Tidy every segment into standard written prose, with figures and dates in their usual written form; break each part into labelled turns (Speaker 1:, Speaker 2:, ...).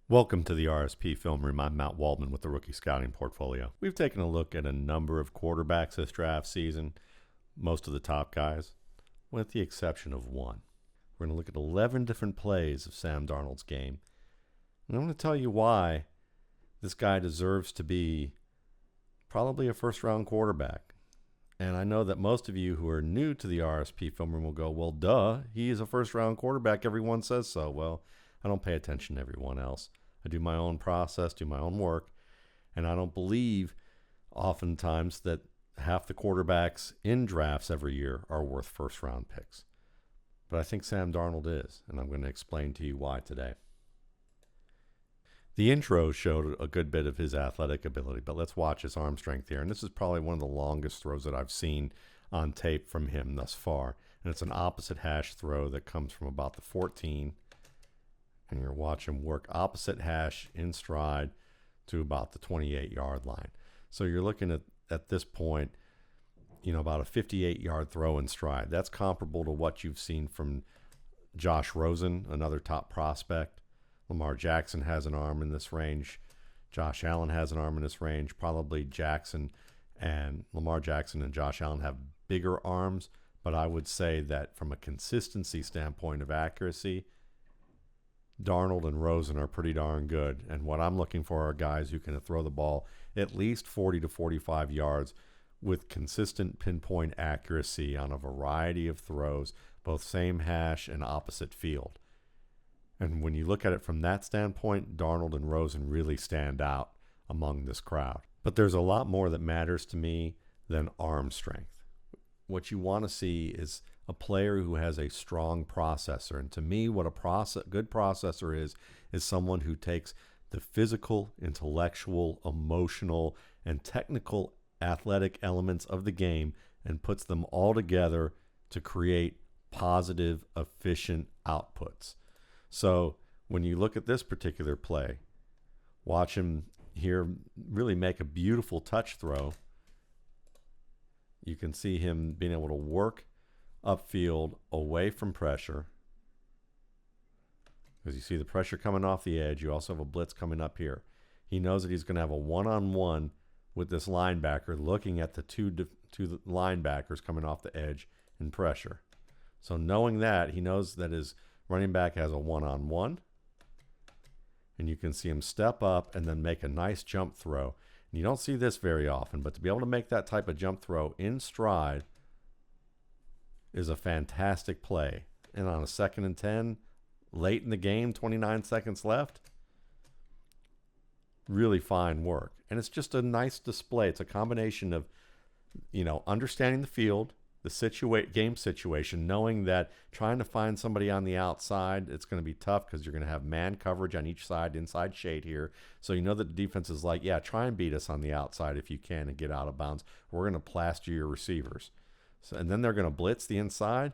Speaker 1: Welcome to the RSP Film Room. I'm Matt Waldman with the Rookie Scouting Portfolio. We've taken a look at a number of quarterbacks this draft season, most of the top guys, with the exception of one. We're going to look at 11 different plays of Sam Darnold's game. And I'm going to tell you why this guy deserves to be probably a first-round quarterback. And I know that most of you who are new to the RSP Film Room will go, well, duh, he is a first-round quarterback. Everyone says so. Well, I don't pay attention to everyone else. I do my own process, do my own work, and I don't believe oftentimes that half the quarterbacks in drafts every year are worth first-round picks. But I think Sam Darnold is, and I'm going to explain to you why today. The intro showed a good bit of his athletic ability, but let's watch his arm strength here. And this is probably one of the longest throws that I've seen on tape from him thus far. And it's an opposite hash throw that comes from about the 14. And you're watching him work opposite hash in stride to about the 28-yard line. So you're looking at this point, about a 58-yard throw in stride. That's comparable to what you've seen from Josh Rosen, another top prospect. Lamar Jackson has an arm in this range. Josh Allen has an arm in this range. Probably Lamar Jackson and Josh Allen have bigger arms, but I would say that from a consistency standpoint of accuracy, Darnold and Rosen are pretty darn good. And what I'm looking for are guys who can throw the ball at least 40 to 45 yards with consistent pinpoint accuracy on a variety of throws, both same hash and opposite field. And when you look at it from that standpoint, Darnold and Rosen really stand out among this crowd. But there's a lot more that matters to me than arm strength. What you want to see is a player who has a strong processor. And to me, what a good processor is someone who takes the physical, intellectual, emotional, and technical athletic elements of the game and puts them all together to create positive, efficient outputs. So when you look at this particular play, watch him here really make a beautiful touch throw. You can see him being able to work upfield away from pressure. Because you see the pressure coming off the edge. You also have a blitz coming up here. He knows that he's going to have a one-on-one with this linebacker looking at the two linebackers coming off the edge in pressure. So knowing that, he knows that his running back has a one-on-one. And you can see him step up and then make a nice jump throw. And you don't see this very often, but to be able to make that type of jump throw in stride is a fantastic play. And on a 2nd and 10, late in the game, 29 seconds left, really fine work. And it's just a nice display. It's a combination of, understanding the field, the game situation, knowing that trying to find somebody on the outside, it's going to be tough because you're going to have man coverage on each side, inside shade here. So you know that the defense is like, yeah, try and beat us on the outside if you can and get out of bounds. We're going to plaster your receivers. So, and then they're going to blitz the inside.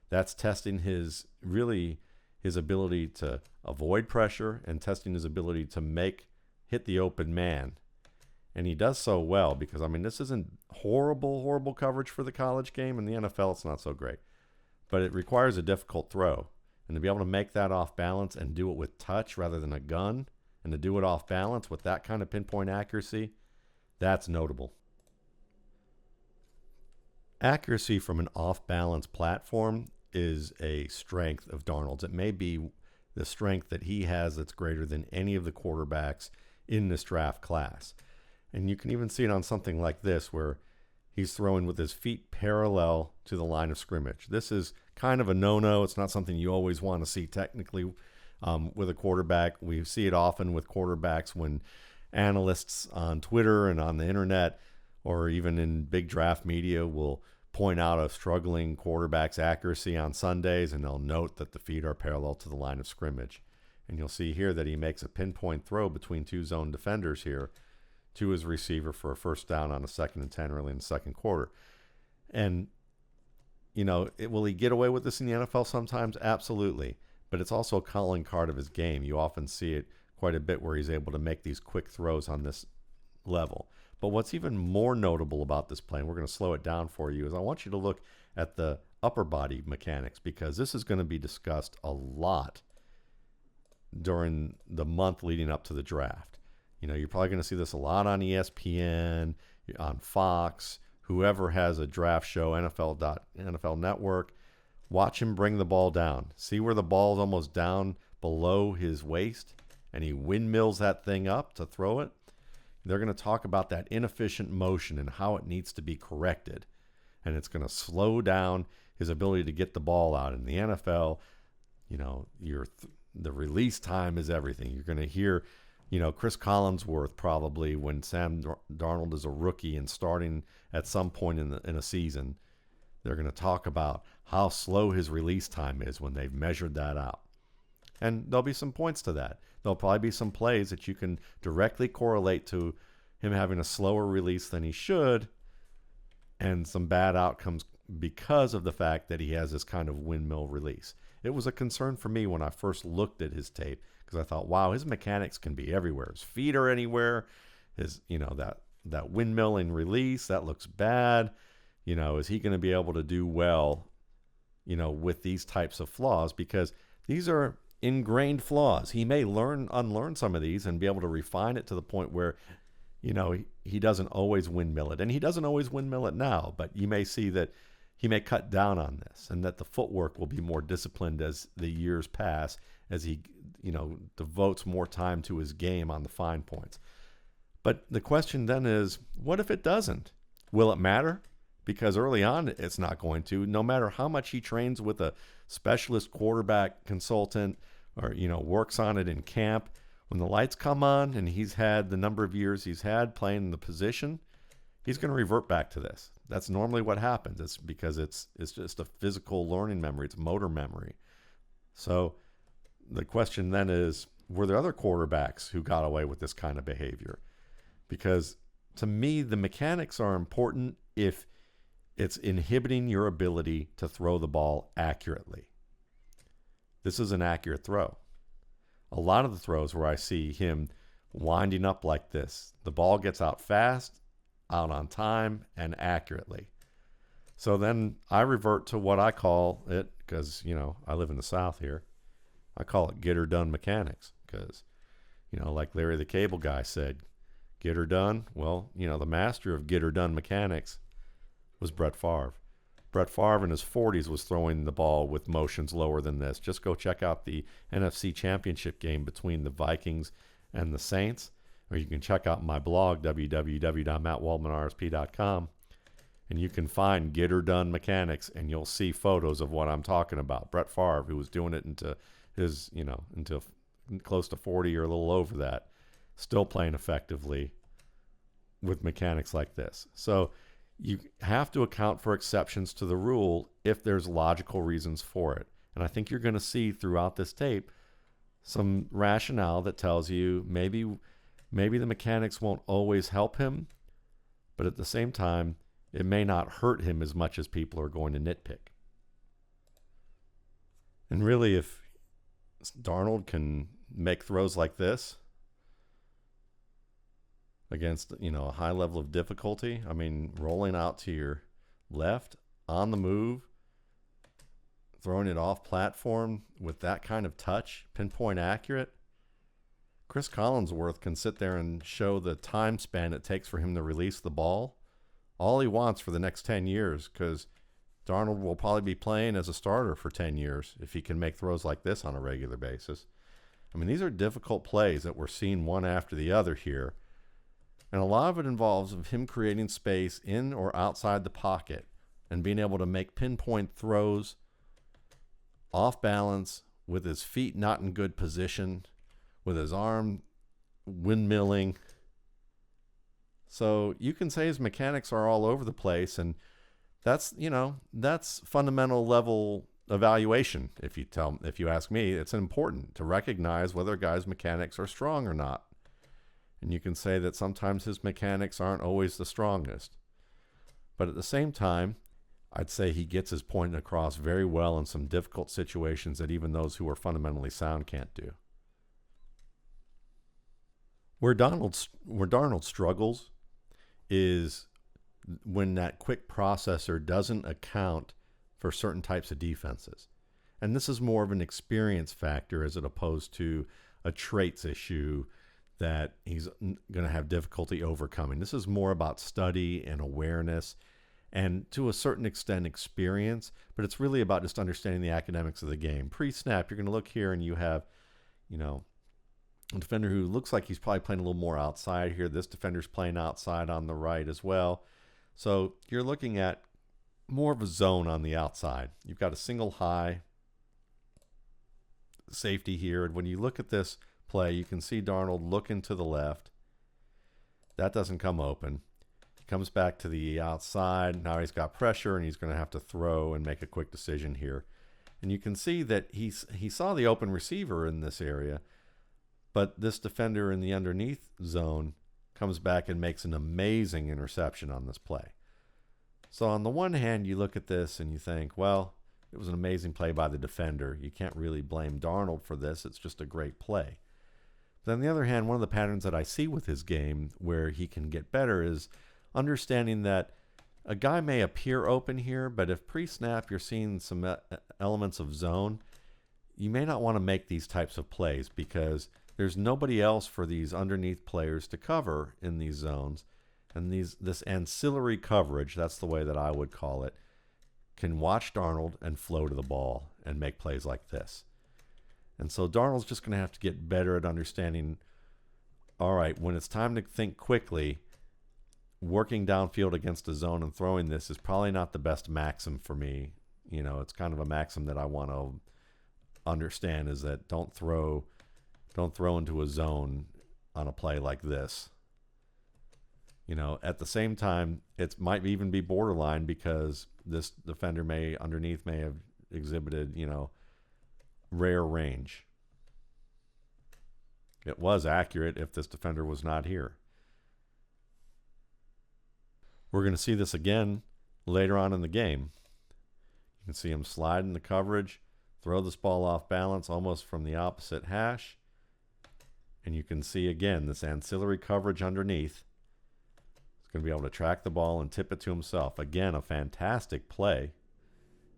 Speaker 1: That's testing his ability to avoid pressure and testing his ability to hit the open man. And he does so well because, this isn't horrible coverage for the college game. In the NFL, it's not so great. But it requires a difficult throw. And to be able to make that off balance and do it with touch rather than a gun, and to do it off balance with that kind of pinpoint accuracy, that's notable. Accuracy from an off-balance platform is a strength of Darnold's. It may be the strength that he has that's greater than any of the quarterbacks in this draft class. And you can even see it on something like this where he's throwing with his feet parallel to the line of scrimmage. This is kind of a no-no. It's not something you always want to see technically with a quarterback. We see it often with quarterbacks when analysts on Twitter and on the internet or even in big draft media will point out a struggling quarterback's accuracy on Sundays, and they'll note that the feet are parallel to the line of scrimmage. And you'll see here that he makes a pinpoint throw between two zone defenders here to his receiver for a first down on a 2nd and 10 early in the second quarter. And, will he get away with this in the NFL sometimes? Absolutely. But it's also a calling card of his game. You often see it quite a bit where he's able to make these quick throws on this level. But what's even more notable about this play, and we're going to slow it down for you, is I want you to look at the upper body mechanics because this is going to be discussed a lot during the month leading up to the draft. You're probably going to see this a lot on ESPN, on Fox, whoever has a draft show, NFL Network. Watch him bring the ball down. See where the ball's almost down below his waist, and he windmills that thing up to throw it. They're going to talk about that inefficient motion and how it needs to be corrected. And it's going to slow down his ability to get the ball out. In the NFL, the release time is everything. You're going to hear, Chris Collinsworth probably when Sam Darnold is a rookie and starting at some point in a season, they're going to talk about how slow his release time is when they've measured that out. And there'll be some points to that. There'll probably be some plays that you can directly correlate to him having a slower release than he should, and some bad outcomes because of the fact that he has this kind of windmill release. It was a concern for me when I first looked at his tape, because I thought, wow, his mechanics can be everywhere. His feet are anywhere. His, that windmilling release, that looks bad. Is he going to be able to do well, with these types of flaws? Because these are ingrained flaws. He may unlearn some of these and be able to refine it to the point where, he doesn't always windmill it. And he doesn't always windmill it now, but you may see that he may cut down on this and that the footwork will be more disciplined as the years pass, as he, devotes more time to his game on the fine points. But the question then is, what if it doesn't? Will it matter? Because early on, it's not going to. No matter how much he trains with a specialist quarterback consultant or, works on it in camp, when the lights come on and he's had the number of years he's had playing the position, he's going to revert back to this. That's normally what happens. It's because it's just a physical learning memory. It's motor memory. So the question then is, were there other quarterbacks who got away with this kind of behavior? Because to me, the mechanics are important if it's inhibiting your ability to throw the ball accurately. This is an accurate throw. A lot of the throws where I see him winding up like this, the ball gets out fast, out on time, and accurately. So then I revert to what I call it, because, I live in the South here, I call it Git-R-Done mechanics. Because, like Larry the Cable Guy said, Git-R-Done, well, the master of Git-R-Done mechanics was Brett Favre. Brett Favre in his 40s was throwing the ball with motions lower than this. Just go check out the NFC Championship game between the Vikings and the Saints, or you can check out my blog, www.mattwaldmanrsp.com, and you can find Git-R-Done mechanics, and you'll see photos of what I'm talking about. Brett Favre, who was doing it into his, into close to 40 or a little over that, still playing effectively with mechanics like this. So you have to account for exceptions to the rule if there's logical reasons for it. And I think you're going to see throughout this tape some rationale that tells you maybe the mechanics won't always help him, but at the same time, it may not hurt him as much as people are going to nitpick. And really, if Darnold can make throws like this against, a high level of difficulty, rolling out to your left, on the move, throwing it off platform with that kind of touch, pinpoint accurate, Chris Collinsworth can sit there and show the time span it takes for him to release the ball all he wants for the next 10 years, because Darnold will probably be playing as a starter for 10 years if he can make throws like this on a regular basis. These are difficult plays that we're seeing one after the other here. And a lot of it involves him creating space in or outside the pocket and being able to make pinpoint throws off balance with his feet not in good position, with his arm windmilling. So you can say his mechanics are all over the place, and that's fundamental level evaluation. If you ask me, it's important to recognize whether a guy's mechanics are strong or not. And you can say that sometimes his mechanics aren't always the strongest. But at the same time, I'd say he gets his point across very well in some difficult situations that even those who are fundamentally sound can't do. Where Darnold struggles is when that quick processor doesn't account for certain types of defenses. And this is more of an experience factor as opposed to a traits issue that he's going to have difficulty overcoming. This is more about study and awareness and to a certain extent experience, but it's really about just understanding the academics of the game. Pre-snap, you're going to look here and you have, a defender who looks like he's probably playing a little more outside here. This defender's playing outside on the right as well. So you're looking at more of a zone on the outside. You've got a single high safety here. And when you look at this play, you can see Darnold looking to the left. That doesn't come open. He comes back to the outside. Now he's got pressure and he's going to have to throw and make a quick decision here. And you can see that he saw the open receiver in this area, but this defender in the underneath zone comes back and makes an amazing interception on this play. So on the one hand, you look at this and you think, well, it was an amazing play by the defender. You can't really blame Darnold for this. It's just a great play. But on the other hand, one of the patterns that I see with his game where he can get better is understanding that a guy may appear open here, but if pre-snap you're seeing some elements of zone, you may not want to make these types of plays because there's nobody else for these underneath players to cover in these zones. And this ancillary coverage, that's the way that I would call it, can watch Darnold and flow to the ball and make plays like this. And so Darnold's just going to have to get better at understanding, all right, when it's time to think quickly, working downfield against a zone and throwing this is probably not the best maxim for me. It's kind of a maxim that I want to understand is that don't throw into a zone on a play like this. At the same time, it might even be borderline because this defender may have exhibited, rare range. It was accurate if this defender was not here. We're going to see this again later on in the game. You can see him slide in the coverage, throw this ball off balance almost from the opposite hash. And you can see again this ancillary coverage underneath. He's going to be able to track the ball and tip it to himself. Again, a fantastic play.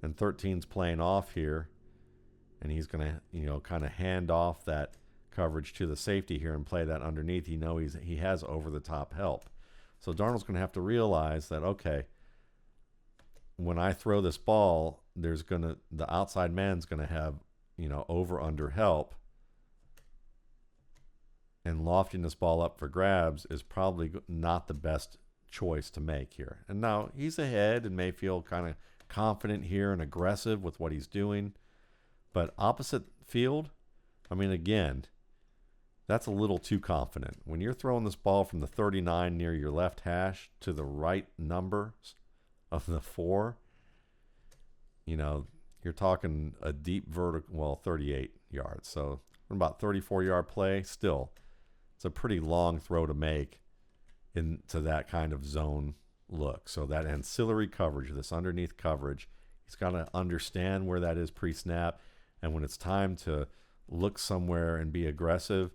Speaker 1: And 13's playing off here. And he's going to, kind of hand off that coverage to the safety here and play that underneath. He has over-the-top help. So Darnold's going to have to realize that, okay, when I throw this ball, the outside man's going to have, over-under help. And lofting this ball up for grabs is probably not the best choice to make here. And now he's ahead and may feel kind of confident here and aggressive with what he's doing. But opposite field, again, that's a little too confident. When you're throwing this ball from the 39 near your left hash to the right numbers of the 4, you're talking a deep vertical, 38 yards. So about 34-yard play, still, it's a pretty long throw to make into that kind of zone look. So that ancillary coverage, this underneath coverage, he's got to understand where that is pre-snap. And when it's time to look somewhere and be aggressive,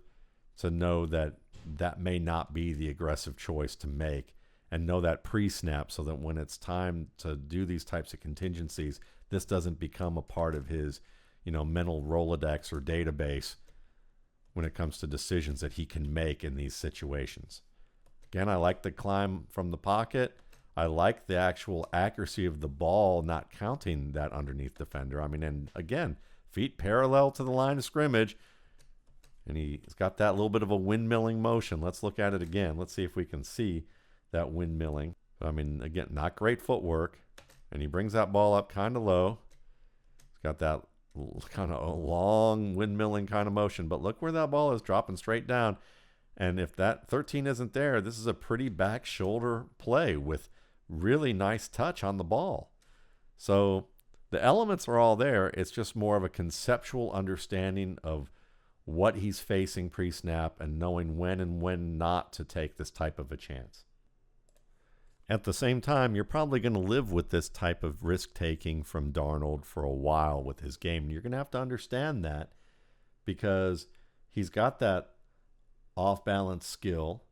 Speaker 1: to know that that may not be the aggressive choice to make, and know that pre-snap so that when it's time to do these types of contingencies, this doesn't become a part of his, mental Rolodex or database when it comes to decisions that he can make in these situations. Again, I like the climb from the pocket. I like the actual accuracy of the ball, not counting that underneath defender. And again, feet parallel to the line of scrimmage. And he's got that little bit of a windmilling motion. Let's look at it again. Let's see if we can see that windmilling. Again, not great footwork. And he brings that ball up kind of low. He's got that kind of long windmilling kind of motion. But look where that ball is, dropping straight down. And if that 13 isn't there, this is a pretty back shoulder play with really nice touch on the ball. So the elements are all there. It's just more of a conceptual understanding of what he's facing pre-snap and knowing when and when not to take this type of a chance. At the same time, you're probably going to live with this type of risk-taking from Darnold for a while with his game. And you're going to have to understand that because he's got that off-balance skill,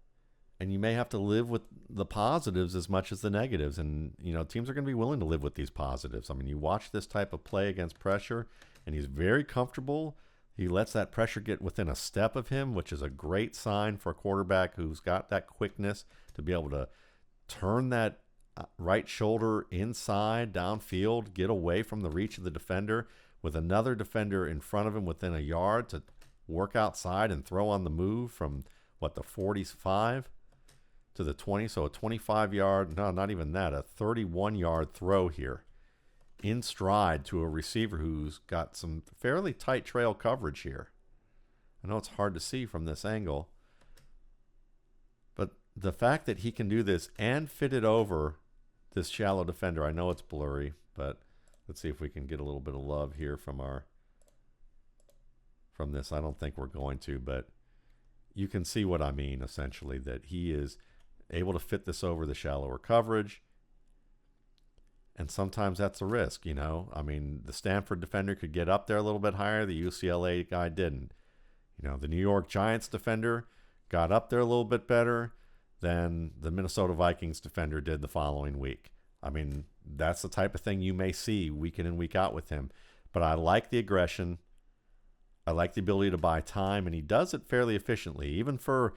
Speaker 1: and you may have to live with the positives as much as the negatives. And, teams are going to be willing to live with these positives. You watch this type of play against pressure, and he's very comfortable. He lets that pressure get within a step of him, which is a great sign for a quarterback who's got that quickness to be able to turn that right shoulder inside, downfield, get away from the reach of the defender with another defender in front of him within a yard to work outside and throw on the move from, the 45 to the 20. So a 25-yard, no, not even that, a 31-yard throw here in stride to a receiver who's got some fairly tight trail coverage here. I know it's hard to see from this angle, but the fact that he can do this and fit it over this shallow defender, I know it's blurry, but let's see if we can get a little bit of love here from this. I don't think we're going to, but you can see what I mean, essentially, that he is able to fit this over the shallower coverage. And sometimes that's a risk, I mean, the Stanford defender could get up there a little bit higher. The UCLA guy didn't. The New York Giants defender got up there a little bit better than the Minnesota Vikings defender did the following week. I mean, that's the type of thing you may see week in and week out with him. But I like the aggression. I like the ability to buy time, and he does it fairly efficiently. Even for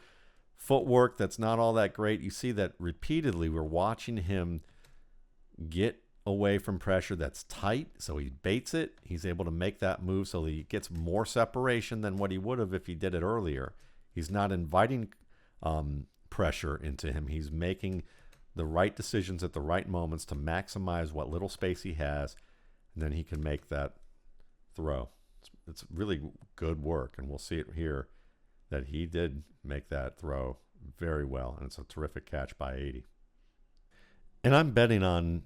Speaker 1: footwork that's not all that great, you see that repeatedly we're watching him get away from pressure that's tight, so he baits it. He's able to make that move so that he gets more separation than what he would have if he did it earlier. He's not inviting pressure into him. He's making the right decisions at the right moments to maximize what little space he has, and then he can make that throw. It's really good work, and we'll see it here that he did make that throw very well, and it's a terrific catch by 80. And I'm betting on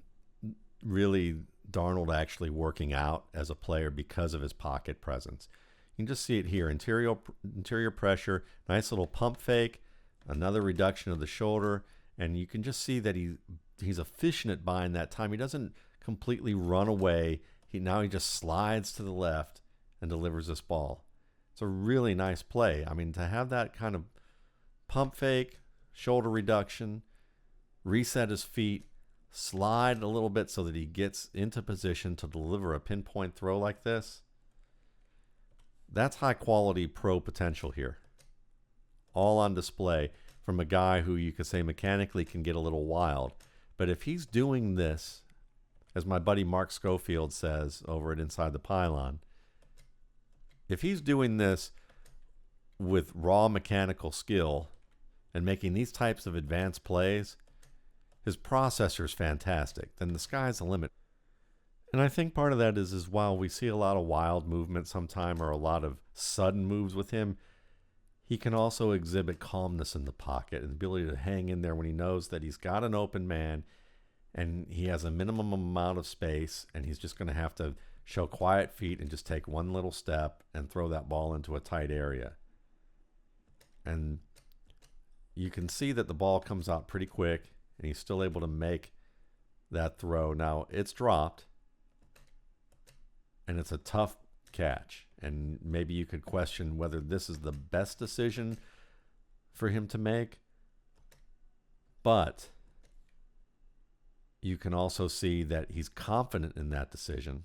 Speaker 1: really Darnold actually working out as a player because of his pocket presence. You can just see it here. Interior pressure, nice little pump fake, another reduction of the shoulder, and you can just see that he's efficient at buying that time. He doesn't completely run away. He just slides to the left and delivers this ball. It's a really nice play. I mean, to have that kind of pump fake, shoulder reduction, reset his feet, slide a little bit so that he gets into position to deliver a pinpoint throw like this, that's high quality pro potential here. All on display from a guy who you could say mechanically can get a little wild. But if he's doing this, as my buddy Mark Schofield says over at Inside the Pylon, if he's doing this with raw mechanical skill and making these types of advanced plays, his processor's fantastic, then the sky's the limit. And I think part of that is while we see a lot of wild movement sometime or a lot of sudden moves with him, he can also exhibit calmness in the pocket and the ability to hang in there when he knows that he's got an open man and he has a minimum amount of space, and he's just going to have to show quiet feet and just take one little step and throw that ball into a tight area. And you can see that the ball comes out pretty quick, and he's still able to make that throw. Now, it's dropped, and it's a tough catch. And maybe you could question whether this is the best decision for him to make. But you can also see that he's confident in that decision,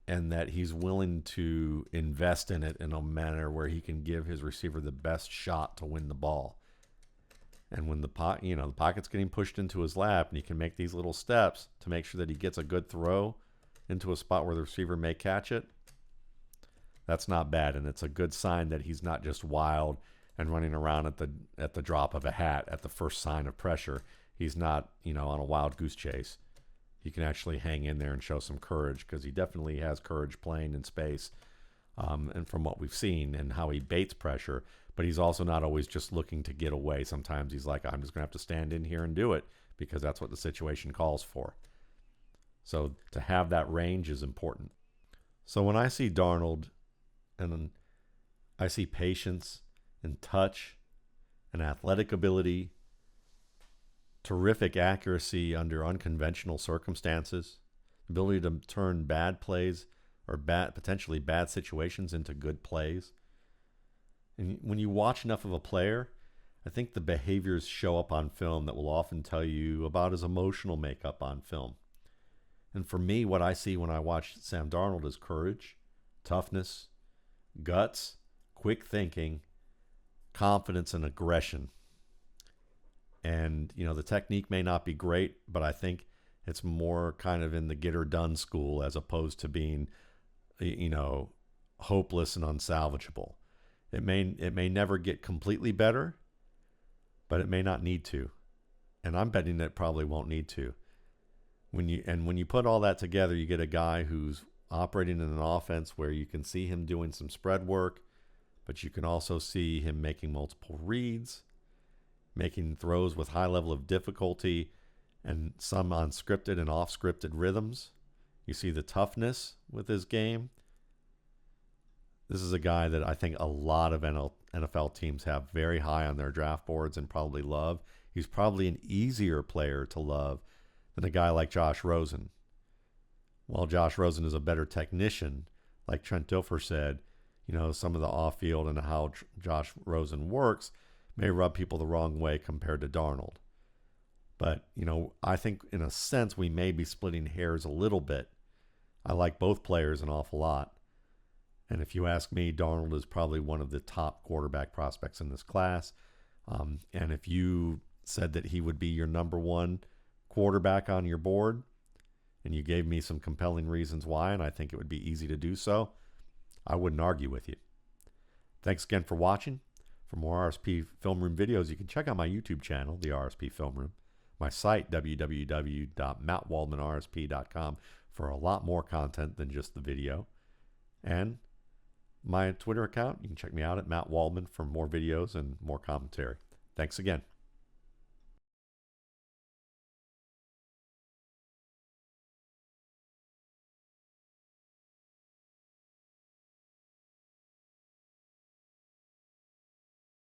Speaker 1: and that he's willing to invest in it in a manner where he can give his receiver the best shot to win the ball. And when the pocket's getting pushed into his lap, and he can make these little steps to make sure that he gets a good throw into a spot where the receiver may catch it, that's not bad. And it's a good sign that he's not just wild and running around at the drop of a hat at the first sign of pressure. He's not, on a wild goose chase. He can actually hang in there and show some courage, because he definitely has courage playing in space, and from what we've seen and how he baits pressure. But he's also not always just looking to get away. Sometimes he's like, I'm just going to have to stand in here and do it because that's what the situation calls for. So to have that range is important. So when I see Darnold, and I see patience and touch and athletic ability, terrific accuracy under unconventional circumstances, ability to turn bad plays or potentially bad situations into good plays. And when you watch enough of a player, I think the behaviors show up on film that will often tell you about his emotional makeup on film. And for me, what I see when I watch Sam Darnold is courage, toughness, guts, quick thinking, confidence, and aggression. And, the technique may not be great, but I think it's more kind of in the Git-R-Done school as opposed to being, hopeless and unsalvageable. It may never get completely better, but it may not need to. And I'm betting that it probably won't need to. When you put all that together, you get a guy who's operating in an offense where you can see him doing some spread work, but you can also see him making multiple reads, making throws with high level of difficulty, and some unscripted and off-scripted rhythms. You see the toughness with his game. This is a guy that I think a lot of NFL teams have very high on their draft boards and probably love. He's probably an easier player to love than a guy like Josh Rosen. While Josh Rosen is a better technician, like Trent Dilfer said, some of the off-field and how Josh Rosen works may rub people the wrong way compared to Darnold. But, I think in a sense we may be splitting hairs a little bit. I like both players an awful lot. And if you ask me, Darnold is probably one of the top quarterback prospects in this class. And if you said that he would be your number one quarterback on your board, and you gave me some compelling reasons why, and I think it would be easy to do so, I wouldn't argue with you. Thanks again for watching. For more RSP Film Room videos, you can check out my YouTube channel, the RSP Film Room, my site, www.mattwaldmanrsp.com, for a lot more content than just the video, and my Twitter account. You can check me out at Matt Waldman for more videos and more commentary. Thanks again.